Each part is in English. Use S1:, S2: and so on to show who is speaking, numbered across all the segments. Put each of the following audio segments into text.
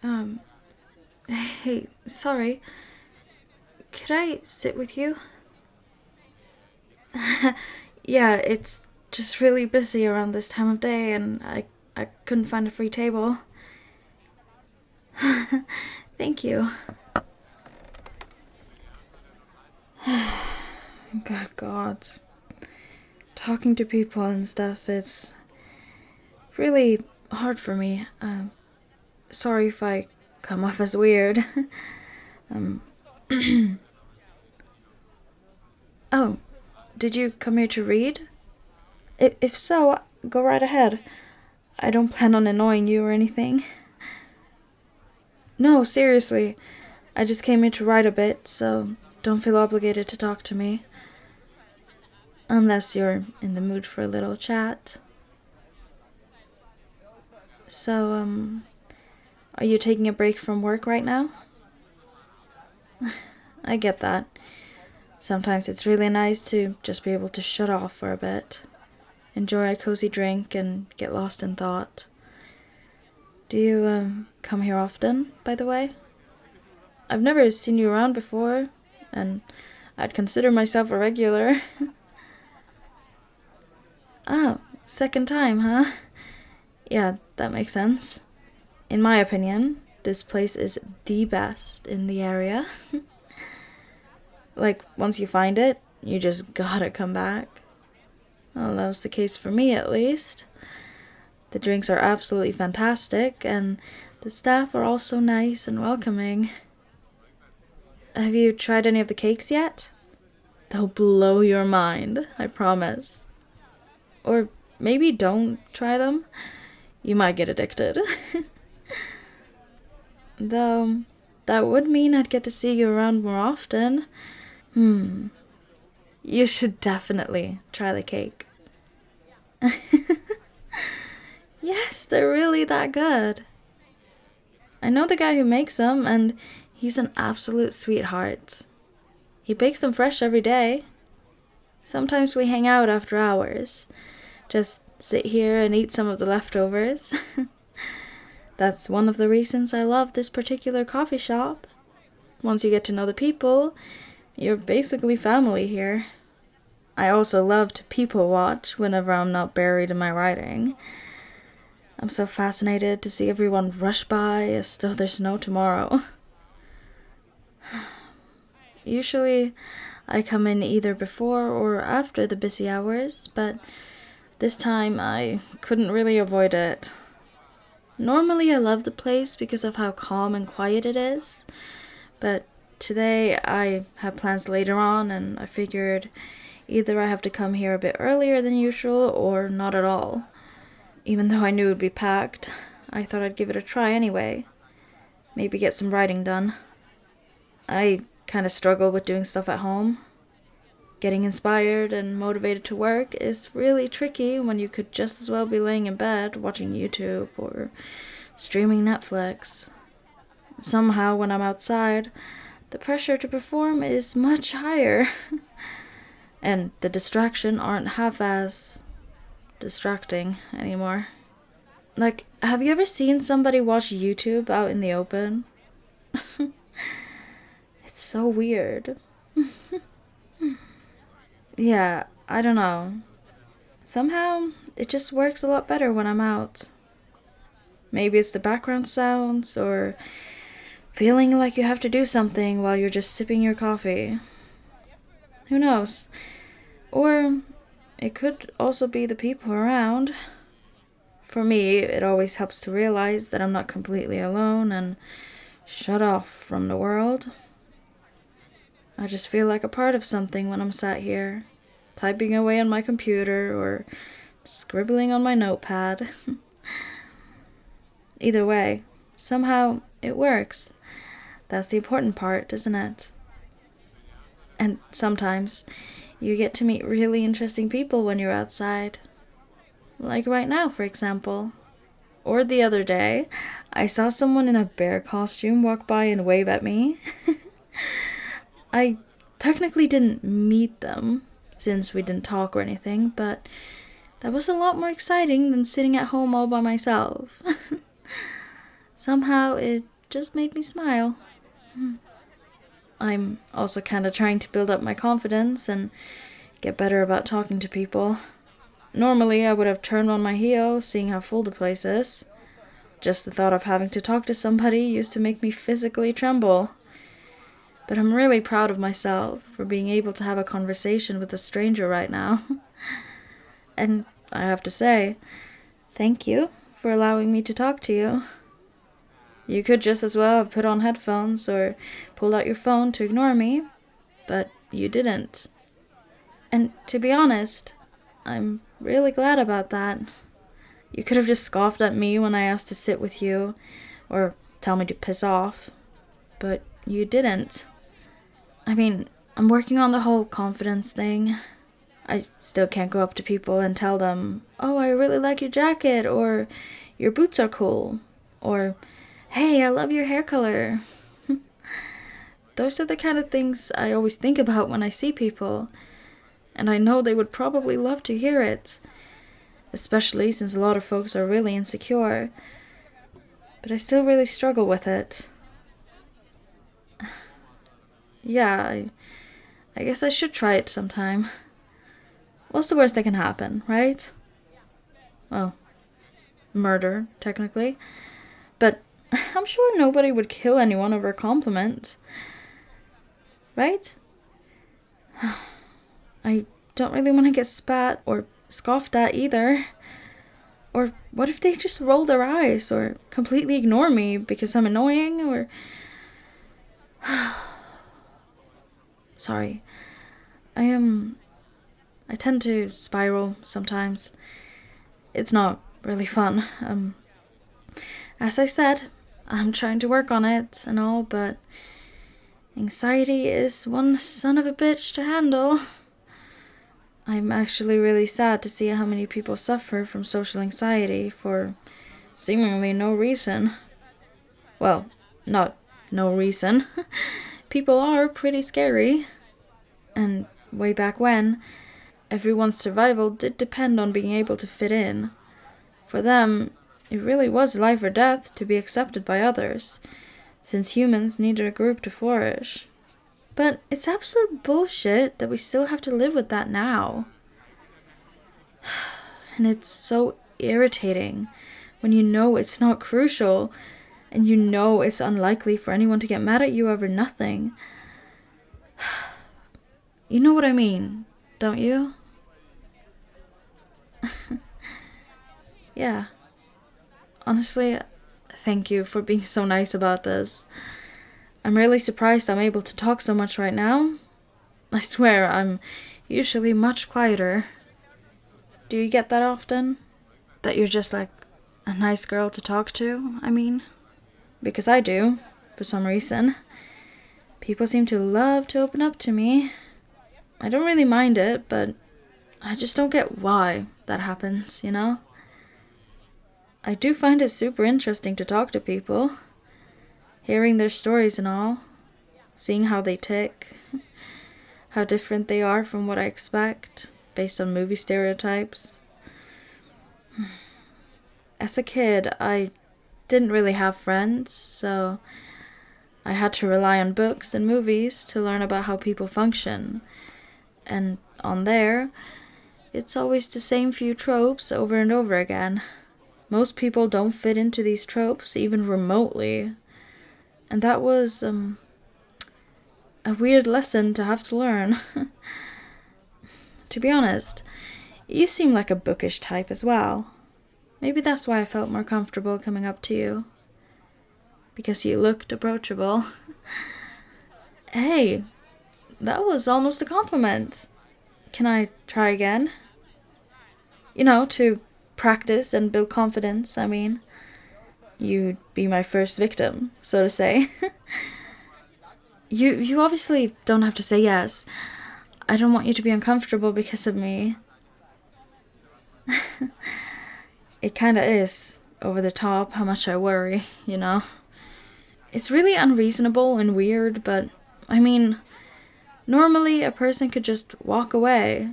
S1: Um, hey, sorry. Could I sit with you? Yeah, it's just really busy around this time of day and I couldn't find a free table. Thank you. God. Talking to people and stuff is really hard for me. Sorry if I come off as weird. Oh, did you come here to read? If so, go right ahead. I don't plan on annoying you or anything. No, seriously. I just came here to write a bit, so don't feel obligated to talk to me. Unless you're in the mood for a little chat. So, are you taking a break from work right now? I get that. Sometimes it's really nice to just be able to shut off for a bit. Enjoy a cozy drink and get lost in thought. Do you, come here often, by the way? I've never seen you around before, and I'd consider myself a regular. Oh, second time, huh? Yeah, that makes sense. In my opinion, this place is the best in the area. Like, once you find it, you just gotta come back. Well, that was the case for me, at least. The drinks are absolutely fantastic, and the staff are all so nice and welcoming. Have you tried any of the cakes yet? They'll blow your mind, I promise. Or maybe don't try them. You might get addicted. Though, that would mean I'd get to see you around more often. You should definitely try the cake. Yes, they're really that good. I know the guy who makes them, and he's an absolute sweetheart. He bakes them fresh every day. Sometimes we hang out after hours. Just sit here and eat some of the leftovers. That's one of the reasons I love this particular coffee shop. Once you get to know the people, you're basically family here. I also love to people watch whenever I'm not buried in my writing. I'm so fascinated to see everyone rush by as though there's no tomorrow. Usually, I come in either before or after the busy hours, but this time I couldn't really avoid it. Normally I love the place because of how calm and quiet it is, but today I had plans later on and I figured either I have to come here a bit earlier than usual or not at all. Even though I knew it would be packed, I thought I'd give it a try anyway. Maybe get some writing done. I kind of struggle with doing stuff at home. Getting inspired and motivated to work is really tricky when you could just as well be laying in bed watching YouTube or streaming Netflix. Somehow, when I'm outside, the pressure to perform is much higher. And the distraction aren't half as distracting anymore. Like, have you ever seen somebody watch YouTube out in the open? It's so weird. Yeah, I don't know. Somehow, it just works a lot better when I'm out. Maybe it's the background sounds, or feeling like you have to do something while you're just sipping your coffee. Who knows? Or it could also be the people around. For me, it always helps to realize that I'm not completely alone and shut off from the world. I just feel like a part of something when I'm sat here, typing away on my computer or scribbling on my notepad. Either way, somehow it works. That's the important part, isn't it? And sometimes you get to meet really interesting people when you're outside. Like right now, for example. Or the other day, I saw someone in a bear costume walk by and wave at me. I technically didn't meet them, since we didn't talk or anything, but that was a lot more exciting than sitting at home all by myself. Somehow it just made me smile. I'm also kind of trying to build up my confidence and get better about talking to people. Normally, I would have turned on my heel, seeing how full the place is. Just the thought of having to talk to somebody used to make me physically tremble. But I'm really proud of myself for being able to have a conversation with a stranger right now. And I have to say, thank you for allowing me to talk to you. You could just as well have put on headphones or pulled out your phone to ignore me, but you didn't. And to be honest, I'm really glad about that. You could have just scoffed at me when I asked to sit with you, or tell me to piss off, but you didn't. I mean, I'm working on the whole confidence thing. I still can't go up to people and tell them, "Oh, I really like your jacket," or "Your boots are cool," or "Hey, I love your hair color." Those are the kind of things I always think about when I see people, and I know they would probably love to hear it, especially since a lot of folks are really insecure, but I still really struggle with it. Yeah, I guess I should try it sometime. What's the worst that can happen, right? Well, murder, technically. But I'm sure nobody would kill anyone over a compliment. Right? I don't really want to get spat or scoffed at either. Or what if they just roll their eyes or completely ignore me because I'm annoying or... Sorry. I tend to spiral sometimes. It's not really fun. As I said, I'm trying to work on it and all, but anxiety is one son of a bitch to handle. I'm actually really sad to see how many people suffer from social anxiety for seemingly no reason. Well, not no reason. People are pretty scary. And way back when, everyone's survival did depend on being able to fit in. For them, it really was life or death to be accepted by others, since humans needed a group to flourish. But it's absolute bullshit that we still have to live with that now. And it's so irritating when you know it's not crucial, and you know it's unlikely for anyone to get mad at you over nothing. You know what I mean, don't you? Yeah. Honestly, thank you for being so nice about this. I'm really surprised I'm able to talk so much right now. I swear, I'm usually much quieter. Do you get that often? That you're just like a nice girl to talk to, I mean? Because I do, for some reason. People seem to love to open up to me. I don't really mind it, but I just don't get why that happens, you know? I do find it super interesting to talk to people. Hearing their stories and all. Seeing how they tick. How different they are from what I expect, based on movie stereotypes. As a kid, I didn't really have friends, so I had to rely on books and movies to learn about how people function. And on there, it's always the same few tropes over and over again. Most people don't fit into these tropes, even remotely. And that was, a weird lesson to have to learn. To be honest, you seem like a bookish type as well. Maybe that's why I felt more comfortable coming up to you. Because you looked approachable. Hey, that was almost a compliment. Can I try again? You know, to practice and build confidence, I mean. You'd be my first victim, so to say. You obviously don't have to say yes. I don't want you to be uncomfortable because of me. It kinda is over the top how much I worry, you know? It's really unreasonable and weird, but, I mean, normally a person could just walk away.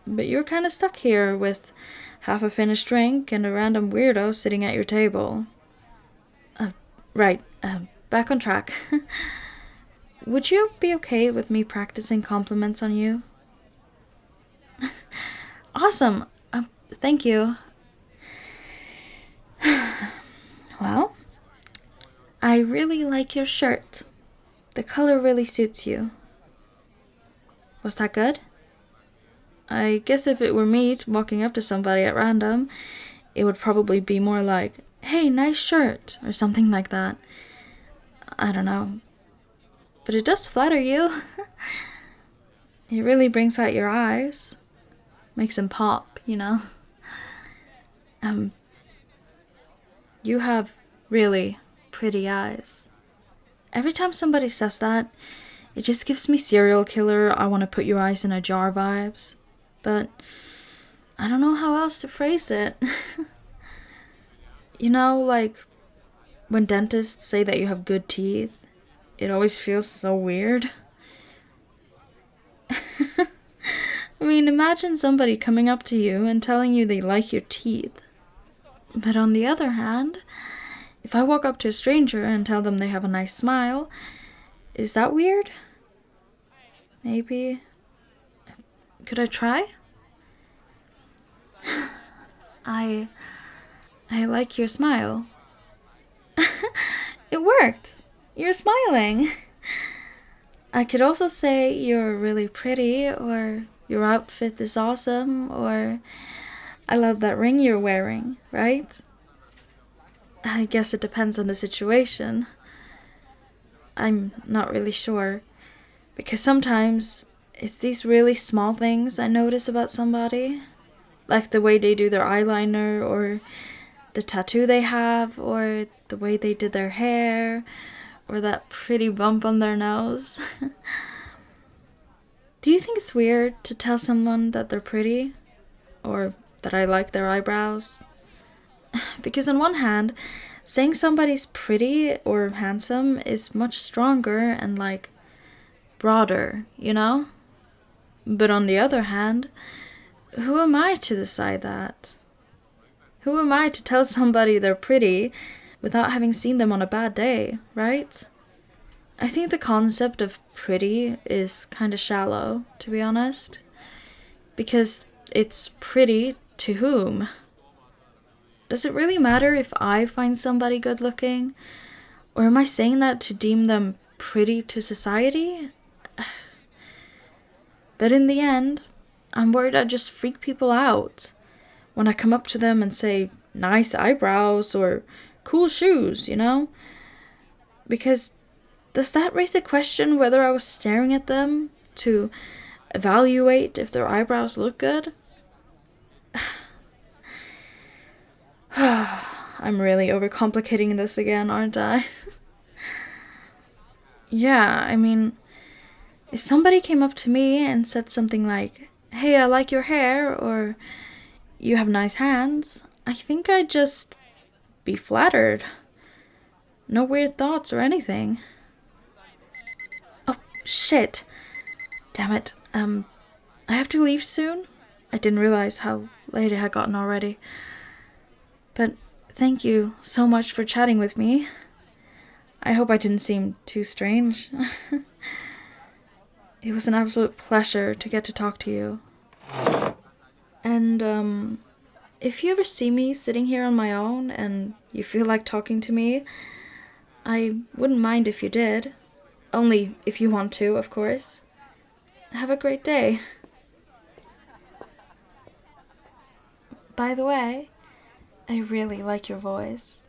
S1: But you're kinda stuck here with half a finished drink and a random weirdo sitting at your table. Right, back on track. Would you be okay with me practicing compliments on you? Awesome. Thank you. Well, I really like your shirt. The color really suits you. Was that good? I guess if it were me walking up to somebody at random, it would probably be more like, "Hey, nice shirt," or something like that. I don't know. But it does flatter you. It really brings out your eyes. Makes them pop, you know? You have really pretty eyes. Every time somebody says that, it just gives me serial killer, I want to put your eyes in a jar vibes. But I don't know how else to phrase it. You know, like when dentists say that you have good teeth, it always feels so weird. I mean, imagine somebody coming up to you and telling you they like your teeth. But on the other hand, if I walk up to a stranger and tell them they have a nice smile, is that weird? Maybe. Could I try? I like your smile. It worked! You're smiling! I could also say you're really pretty, or your outfit is awesome, or I love that ring you're wearing, right? I guess it depends on the situation. I'm not really sure, because sometimes it's these really small things I notice about somebody, like the way they do their eyeliner, or the tattoo they have, or the way they did their hair, or that pretty bump on their nose. Do you think it's weird to tell someone that they're pretty? Or that I like their eyebrows? Because on one hand, saying somebody's pretty or handsome is much stronger and like broader, you know? But on the other hand, who am I to decide that? Who am I to tell somebody they're pretty without having seen them on a bad day, right? I think the concept of pretty is kind of shallow, to be honest. Because it's pretty to whom? Does it really matter if I find somebody good looking? Or am I saying that to deem them pretty to society? But in the end, I'm worried I just freak people out when I come up to them and say, nice eyebrows or cool shoes, you know? Because does that raise the question whether I was staring at them to evaluate if their eyebrows look good? I'm really overcomplicating this again, aren't I? Yeah, I mean, if somebody came up to me and said something like, "Hey, I like your hair," or "You have nice hands," I think I'd just be flattered. No weird thoughts or anything. Oh, shit. Damn it. I have to leave soon. I didn't realize how late it had gotten already. But thank you so much for chatting with me. I hope I didn't seem too strange. It was an absolute pleasure to get to talk to you. And, if you ever see me sitting here on my own and you feel like talking to me, I wouldn't mind if you did. Only if you want to, of course. Have a great day. By the way, I really like your voice.